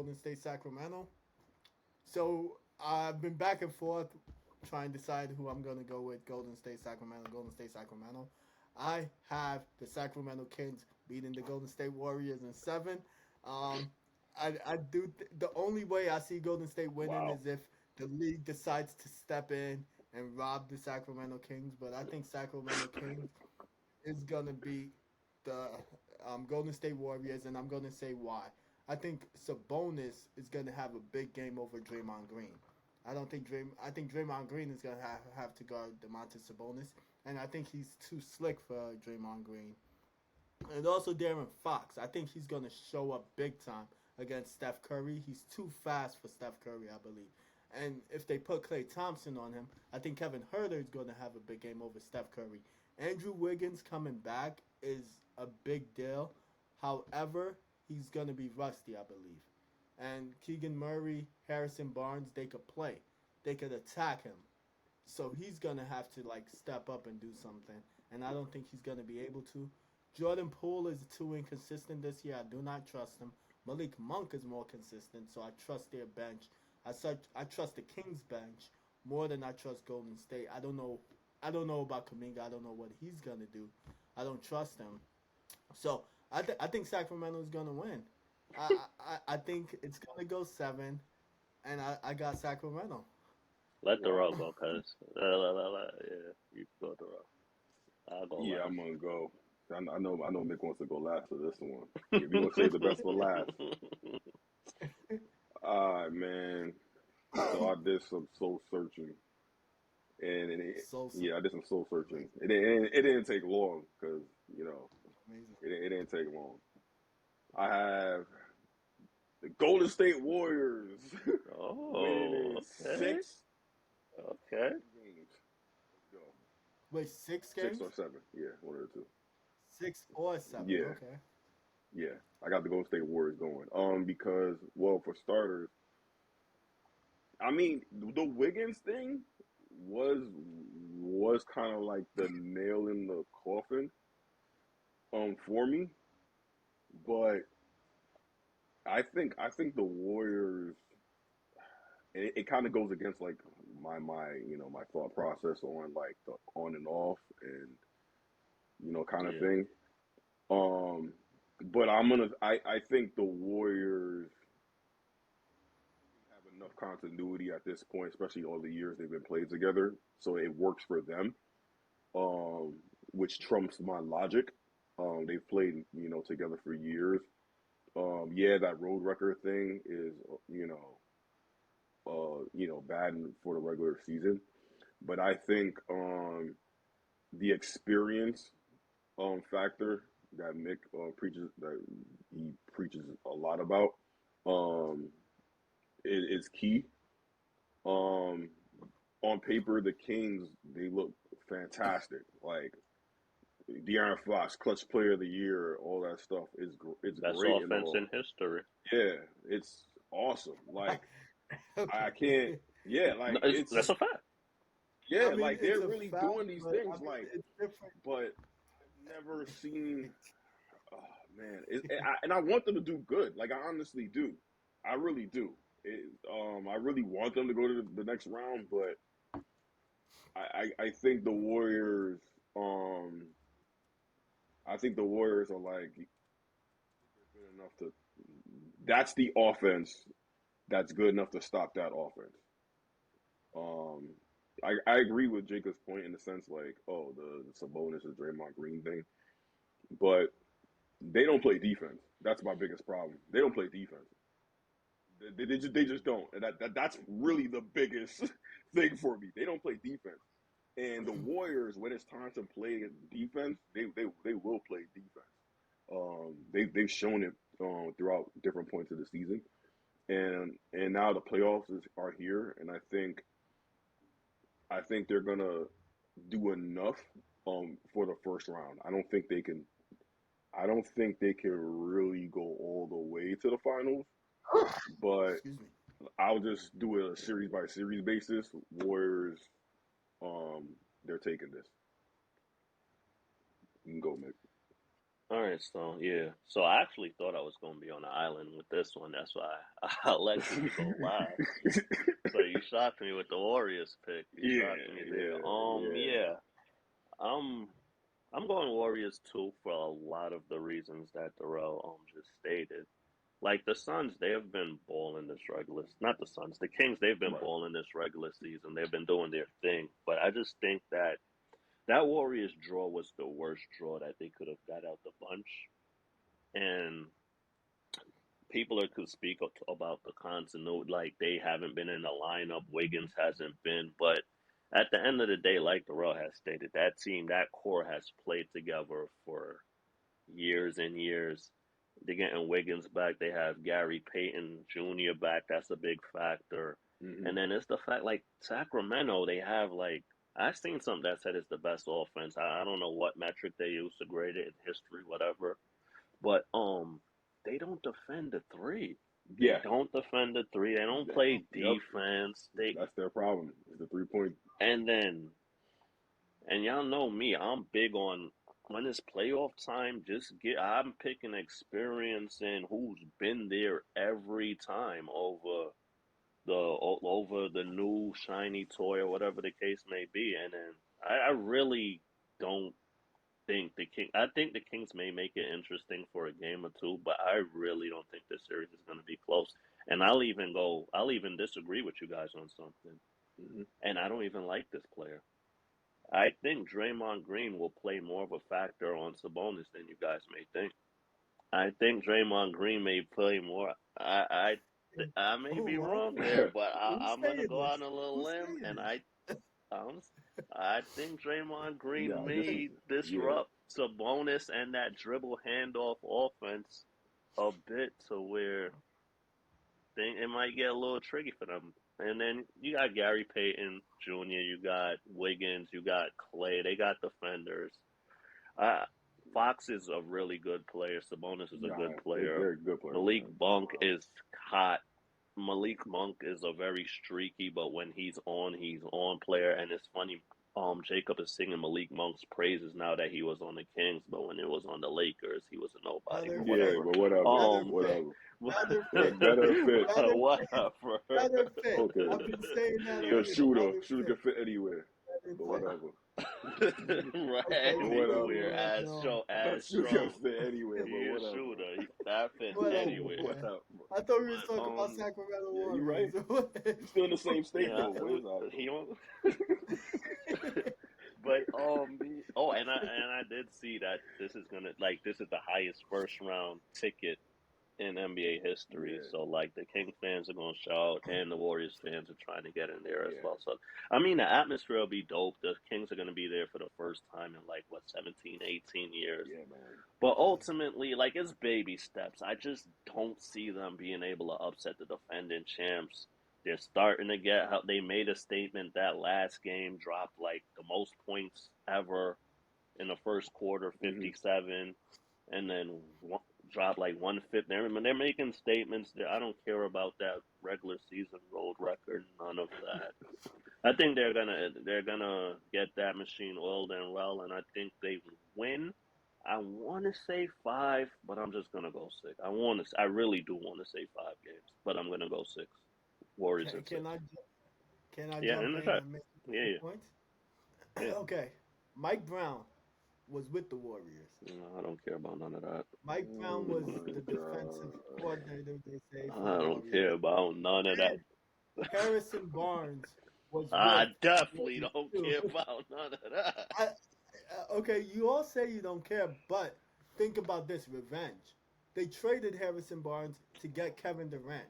Golden State Sacramento. So I've been back and forth trying to decide who I'm gonna go with. Golden State Sacramento, Golden State Sacramento. I have the Sacramento Kings beating the Golden State Warriors in seven. Um, the only way I see Golden State winning Wow. is if the league decides to step in and rob the Sacramento Kings. But I think Sacramento Kings is gonna beat the Golden State Warriors, and I'm gonna say why. I think Sabonis is gonna have a big game over Draymond Green. I don't think Dream. I think Draymond Green is gonna have to guard Demontis Sabonis, and I think he's too slick for Draymond Green. And also Darren Fox. I think he's gonna show up big time against Steph Curry. He's too fast for Steph Curry, I believe. And if they put Klay Thompson on him, I think Kevin Herter is going to have a big game over Steph Curry. Andrew Wiggins coming back is a big deal. However, he's going to be rusty, I believe. And Keegan Murray, Harrison Barnes, they could play. They could attack him. So he's gonna have to like step up and do something, and I don't think he's gonna be able to. Jordan Poole is too inconsistent this year. I do not trust him. Malik Monk is more consistent, so I trust their bench. I trust the Kings bench more than I trust Golden State. I don't know. I don't know about Kaminga. I don't know what he's gonna do. I don't trust him. So I think Sacramento is gonna win. I think it's gonna go seven, and I got Sacramento. Let the row Wow. go, cuz. Yeah, you go the row. I'll go Yeah, last. I'm gonna go. I know Mick wants to go last for this one. Yeah, we gonna save the best for last. All right, man. So I did some soul searching, So yeah, I did some soul searching. It didn't take long because you know amazing. it didn't take long. I have the Golden State Warriors winning Oh, in okay. Okay. seven games. Let's go. Wait, six Six or games? seven. Yeah, one of the two. 6 or 7. Yeah, Okay. yeah. I got the Golden State Warriors going. Because well, for starters, I mean the Wiggins thing was kind of like the nail in the coffin for me, but I think the Warriors. It kind of goes against like my thought process on like the on and off and kind of Yeah. thing. Um, but I think the Warriors have enough continuity at this point, especially all the years they've been played together, so it works for them. Which trumps my logic. They've played together for years. Yeah, that road record thing is bad for the regular season, but I think the experience factor that Mick preaches a lot about um, is key. Um, on paper, the Kings they look fantastic. Like De'Aaron Fox, clutch player of the year, all that stuff it's Best great and offense all. in history. Yeah, it's awesome. Like I Okay. can't. Yeah, No, like that's it's a fact. I yeah, mean, like it's they're a really fact, doing these but I things. mean, Like, it's different. but I've never seen. Oh man, and I want them to do good. Like I honestly do. I really do. I really want them to go to the next round, but I think the Warriors. Um, I think the Warriors are like they're good enough to. That's the offense that's good enough to stop that offense. Um, I agree with Jacob's point in the sense like, oh, the Sabonis or Draymond Green thing, but they don't play defense. That's my biggest problem. They don't play defense. They just don't. And that's really the biggest thing for me. They don't play defense. And the Warriors, when it's time to play defense, they will play defense. They've shown it throughout different points of the season, and now the playoffs are here, and I think they're gonna do enough for the first round. I don't think they can really go all the way to the finals, but Excuse me. I'll just do it a series by series basis. Warriors, they're taking this. You can go, Mick. All right, so yeah. So I actually thought I was gonna be on the island with this one. That's why I elected to go last. So you shocked me with the Warriors pick. You Yeah, shocked me there. yeah, yeah. Yeah. Um, I'm going Warriors too for a lot of the reasons that Darrell just stated. Like the Suns, they have been balling this regular. Not the Suns, the Kings. They've been Right. balling this regular season. They've been doing their thing. But I just think that that Warriors draw was the worst draw that they could have got out the bunch. And people are could speak about the continuity, like they haven't been in the lineup. Wiggins hasn't been, but at the end of the day, like Darrell has stated, that team, that core has played together for years and years. They're getting Wiggins back. They have Gary Payton Jr. back. That's a big factor. Hmm. And then it's the fact, like Sacramento, they have like I've seen something that said it's the best offense. I don't know what metric they use to grade it in history, whatever. But they don't defend the three. They Yeah. don't defend the three. They don't play Yep. defense. They That's their problem. It's the 3 point. and then and y'all know me. I'm big on when it's playoff time. Just get. I'm picking experience and who's been there every time over the new shiny toy or whatever the case may be. And then I really don't think the King. I think the Kings may make it interesting for a game or two, but I really don't think this series is going to be close. And I'll even go. I'll even disagree with you guys on something. Hmm. And I don't even like this player. I think Draymond Green will play more of a factor on Sabonis than you guys may think. I think Draymond Green may play more. I may Oh, be what? wrong there, but Who's I'm gonna saying go out this? on a little Who's limb, saying and this? um, I think Draymond Green Yeah. This is. may Yeah. disrupt Sabonis and that dribble handoff offense a bit to where it might get a little tricky for them. And then you got Gary Payton Jr., you got Wiggins, you got Clay. They got defenders. Uh, Fox is a really good player. Sabonis is a Nah. good player. They're good players, Malik man. Monk is hot. Malik Monk is a very streaky, but when he's on player. And it's funny, Jacob is singing Malik Monk's praises now that he was on the Kings, but when it was on the Lakers, he was a nobody. Better But Yeah, fit. whatever. but whatever. Better Um, fit. Whatever. Better A fit. better fit. Better fit. whatever. Better fit. Okay. I've been saying that he A all was year. shooter. Better Shooter fit. can fit anywhere. Better But fit. whatever. right Okay, But you prove whatever. anywhere me right as now. shown A as shooter can shown. fit anywhere, but He a whatever. shooter. That fits Whatever, anywhere. man. Whatever. I thought we was But talking about Sacramento Yeah, you right. Warriors. You still in the same state yeah, though. Where's that he though? on. But oh, and I did see that this is the highest first round ticket in NBA history. Yeah. So like the King fans are gonna shout, and the Warriors fans are trying to get in there as Yeah. well. So I mean, the atmosphere will be dope. The Kings are gonna be there for the first time in like what 17, 18 years. Yeah, man. But ultimately, like it's baby steps. I just don't see them being able to upset the defending champs. They're starting to get how they made a statement that last game dropped like the most points ever in the first quarter, Hmm. 57, and then dropped like 150. They're making statements that I don't care about that regular season road record, none of that. I think they're gonna get that machine oiled and well, and I think they win. I want to say five, but I'm just gonna go six. I really do want to say 5 games, but I'm gonna go six. Warriors Can, in can six. I can I Yeah, jump in the in shot. and make Yeah, some yeah, points? yeah. Okay. Mike Brown was with the Warriors. No, I don't care about none of that. Mike Brown Oh was my the defensive god. coordinator, they say, for I the don't Warriors. care about none of that. And Harrison Barnes was with I the definitely Warriors don't too. care about none of that. I, okay, you all say you don't care, but think about this revenge. They traded Harrison Barnes to get Kevin Durant.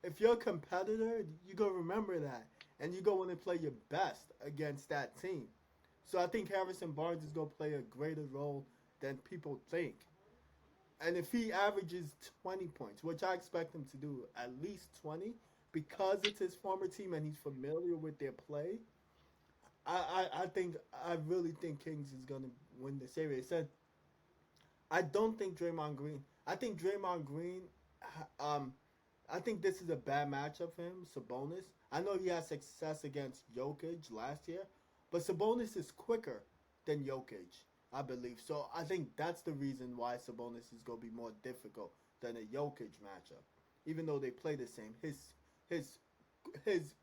If you're a competitor, you go remember that, and you go want to play your best against that team. So I think Harrison Barnes is going to play a greater role than people think. And if he averages 20 points, which I expect him to do at least 20, because it's his former team and he's familiar with their play, I really think Kings is gonna win the series. Said I don't think Draymond Green. I think Draymond Green. Um, I think this is a bad matchup for him. Sabonis. I know he had success against Jokic last year, but Sabonis is quicker than Jokic. I believe. So I think that's the reason why Sabonis is gonna be more difficult than a Jokic matchup. Even though they play the same, his